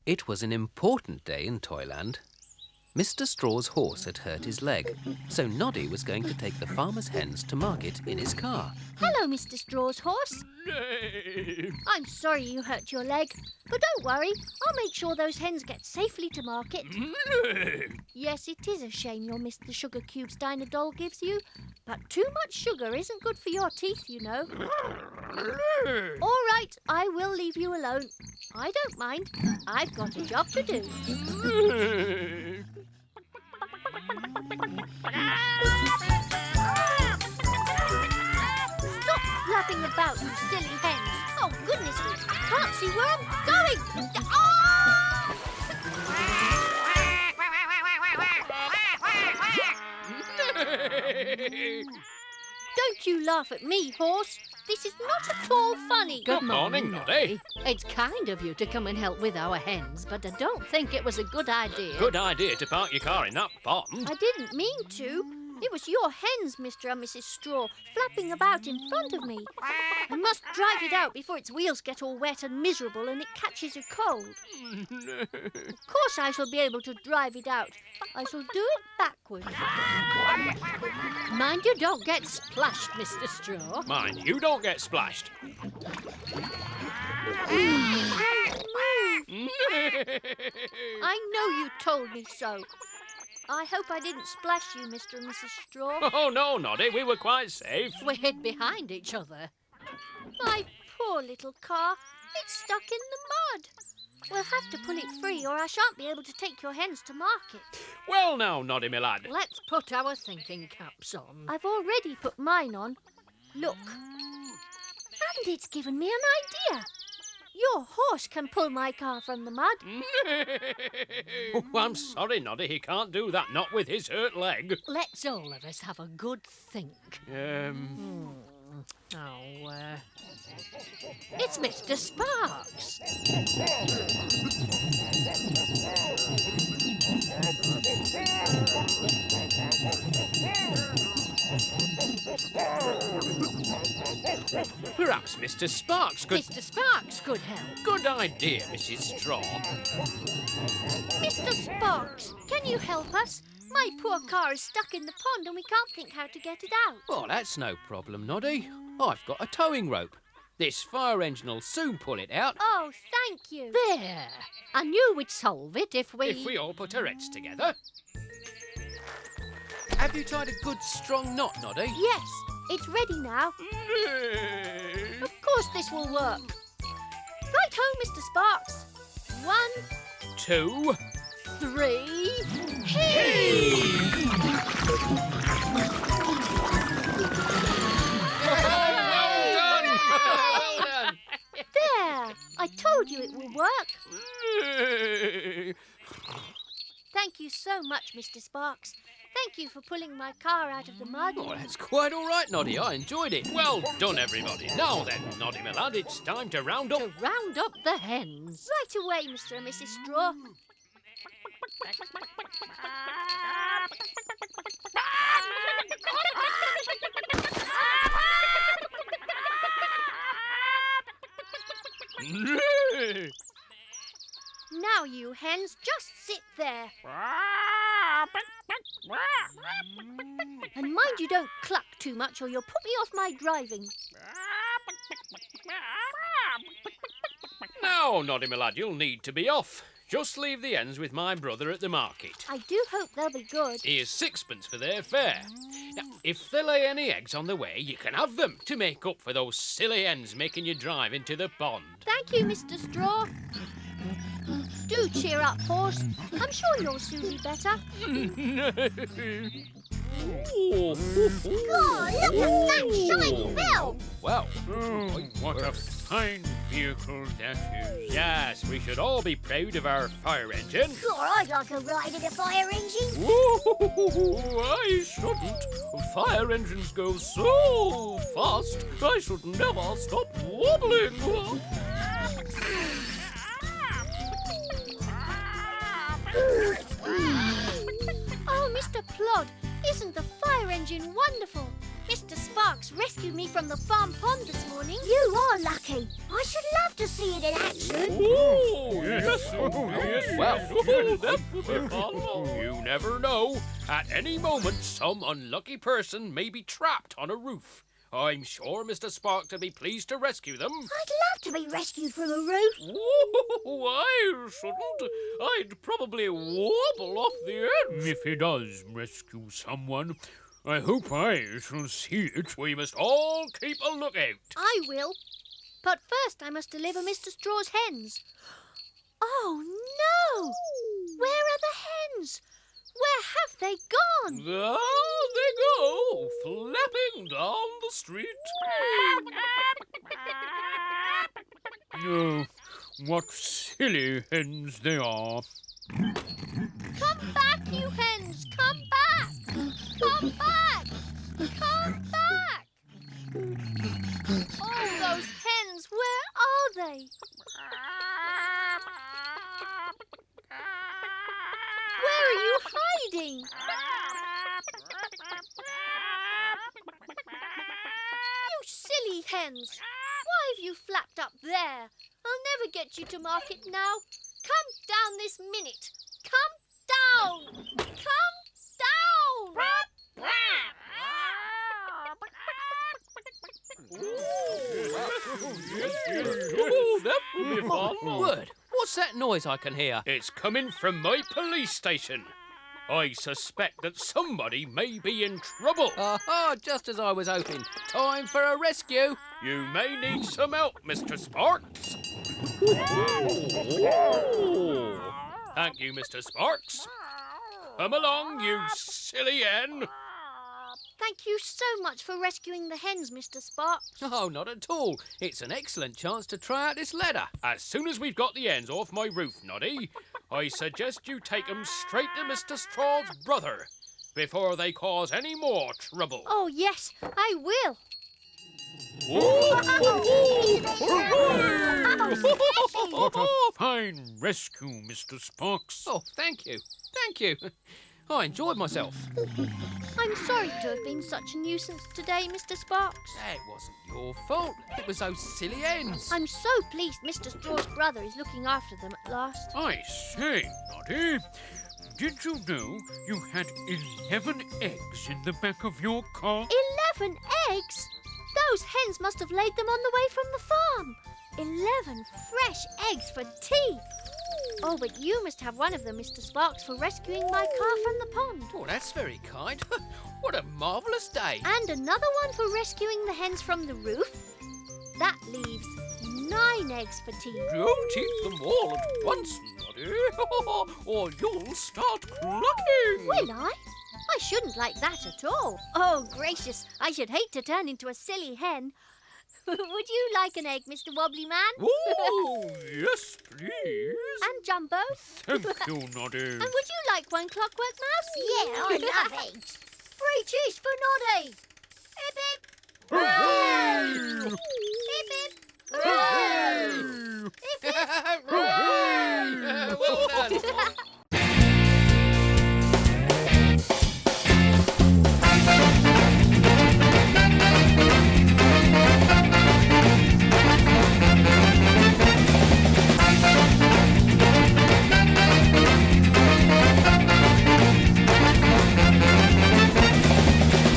It was an important day in Toyland. Mr. Straw's horse had hurt his leg, so Noddy was going to take the farmer's hens to market in his car. Hello, Mr. Straw's horse. I'm sorry you hurt your leg, but don't worry, I'll make sure those hens get safely to market. Yes, it is a shame you'll miss the sugar cubes Dinah Doll gives you, but too much sugar isn't good for your teeth, you know. All right, I will leave you alone. I don't mind. I've got a job to do. Stop flapping about, you silly hens. Oh, goodness me, I can't see where I'm going. Don't you laugh at me, horse. This is not at all funny. Good morning, Noddy. It's kind of you to come and help with our hens, but I don't think it was a good idea. Good idea to park your car in that pond. I didn't mean to. It was your hens, Mr. and Mrs. Straw, flapping about in front of me. I must drive it out before its wheels get all wet and miserable and it catches a cold. Of course I shall be able to drive it out. I shall do it backwards. Mind you don't get splashed, Mr. Straw. Mind you don't get splashed. I know you told me so. I hope I didn't splash you, Mr. and Mrs. Straw. Oh, no, Noddy, we were quite safe. We hid behind each other. My poor little car. It's stuck in the mud. We'll have to pull it free or I shan't be able to take your hens to market. Well now, Noddy, my lad. Let's put our thinking caps on. I've already put mine on. Look. And it's given me an idea. Your horse can pull my car from the mud. Oh, I'm sorry, Noddy, he can't do that, not with his hurt leg. Let's all of us have a good think. It's Mr. Sparks. Perhaps Mr. Sparks could... Mr. Sparks could help. Good idea, Mrs. Straw. Mr. Sparks, can you help us? My poor car is stuck in the pond and we can't think how to get it out. Oh, that's no problem, Noddy. I've got a towing rope. This fire engine will soon pull it out. Oh, thank you. There. I knew we'd solve it if we... If we all put our heads together. Have you tied a good strong knot, Noddy? Yes, it's ready now. Of course this will work. Right home, Mr. Sparks. 1, 2, 3... Heave! Well done! There! I told you it will work. Thank you so much, Mr. Sparks. Thank you for pulling my car out of the mud. Oh, that's quite all right, Noddy. I enjoyed it. Well done, everybody. Now then, Noddy, my lad, it's time to round up... To round up the hens. Right away, Mr. and Mrs. Straw. Now, you hens, just sit there. And mind you don't cluck too much or you'll put me off my driving. Now, Noddy, my lad, you'll need to be off. Just leave the hens with my brother at the market. I do hope they'll be good. Here's 6pence for their fare. Now, if they lay any eggs on the way, you can have them to make up for those silly hens making you drive into the pond. Thank you, Mr. Straw. Do cheer up, horse. I'm sure you'll soon be better. Oh, look at that shiny bell! well, what a fine vehicle that is. Yes, we should all be proud of our fire engine. God, I'd like a ride in a fire engine. Ooh, I shouldn't. Fire engines go so fast, I should never stop wobbling. Oh, Mr. Plod, isn't the fire engine wonderful? Mr. Sparks rescued me from the farm pond this morning. You are lucky. I should love to see it in action. Oh, yes, Well, you never know. At any moment, some unlucky person may be trapped on a roof. I'm sure Mr. Sparks would be pleased to rescue them. I'd love to be rescued from a roof. I shouldn't. I'd probably wobble off the edge. If he does rescue someone, I hope I shall see it. We must all keep a lookout. I will. But first I must deliver Mr. Straw's hens. Oh, no! Where are the hens? Where have they gone? There they go, flapping down the street. Oh, what silly hens they are. Come back, you hens! Come back! Come back! Come back! Oh, those hens, where are they? Where are you hiding? You silly hens! Why have you flapped up there? I'll never get you to market now. Come down this minute. Come down! Come down! Oh, that will be fun. Word, what's that noise I can hear? It's coming from my police station. I suspect that somebody may be in trouble. Aha, just as I was hoping. Time for a rescue. You may need some help, Mr. Sparks. Thank you, Mr. Sparks. Come along, you silly hen. Thank you so much for rescuing the hens, Mr. Sparks. Oh, not at all. It's an excellent chance to try out this ladder. As soon as we've got the hens off my roof, Noddy, I suggest you take them straight to Mr. Straw's brother before they cause any more trouble. Oh, yes, I will. What a fine rescue, Mr. Sparks. Oh, thank you. Thank you. I enjoyed myself. I'm sorry to have been such a nuisance today, Mr. Sparks. It wasn't your fault. It was those silly hens. I'm so pleased Mr. Straw's brother is looking after them at last. I say, Noddy, did you know you had 11 eggs in the back of your car? 11 eggs? Those hens must have laid them on the way from the farm. 11 fresh eggs for tea. Oh, but you must have one of them, Mr. Sparks, for rescuing my car from the pond. Oh, that's very kind. What a marvellous day. And another one for rescuing the hens from the roof. That leaves 9 eggs for tea. Don't eat them all at once, Noddy, or you'll start clucking. Will I? I shouldn't like that at all. Oh, gracious, I should hate to turn into a silly hen. Would you like an egg, Mr. Wobbly Man? Oh, yes, please. And Jumbo? Thank you, Noddy. And would you like one, Clockwork Mouse? Yeah, I love eggs. 3 cheese for Noddy. Hip hip. Hooray!